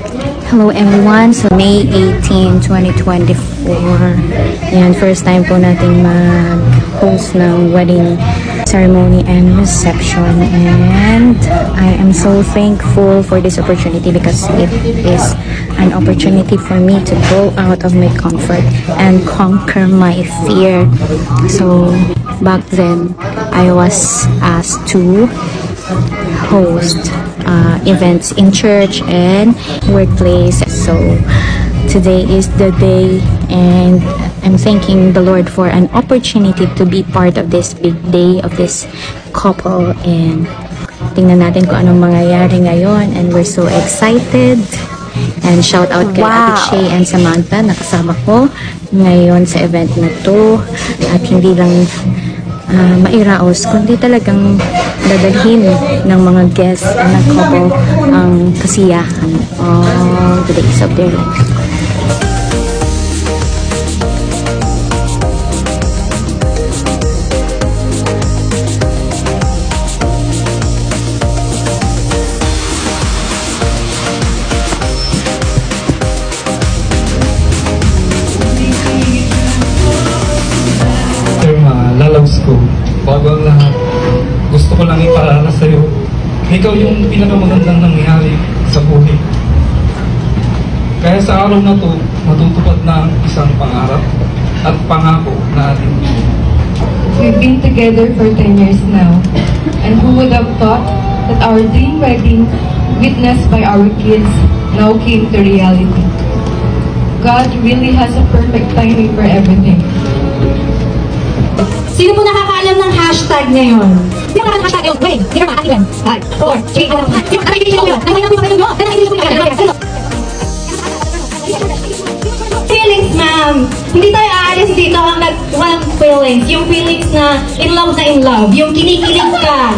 Hello everyone, so May 18, 2024. Ayan, first time po natin mag-host ng wedding ceremony and reception, and I am so thankful for this opportunity because it is an opportunity for me to go out of my comfort and conquer my fear. So back then, I was asked to host events in church and workplace. So today is the day, and I'm thanking the Lord for an opportunity to be part of this big day of this couple, and tingnan natin kung anong mangyayari ngayon, and we're so excited. And shout out kay Ate Shay and Samantha, nakasama ko ngayon sa event na to, at hindi lang mairaos, kundi talagang dadalhin ng mga guests and ng couple ang kasiyahan all the days of their life. Lalabs ko, bago ang lahat, gusto ko lang ipaalala sa'yo, ikaw yung pinakamagandang nangyari sa buhay. Kaya sa araw na to, matutupad na ang isang pangarap at pangako na ating bigyan. We've been together for 10 years now, and who would have thought that our dream wedding, witnessed by our kids, now came to reality. God really has a perfect timing for everything. Sino po nakakaalam ng hashtag ngayon? Sino nakakaalam ng hashtag ngayon? Wait, sino ba? 5, 4, 3, alam mo. Sino? Nakikita ko yun. Nakikita ko yun. Feelings, ma'am. Hindi tayo aalis dito hanggang walang feelings. Yung feelings na in love. Yung kinikilig ka.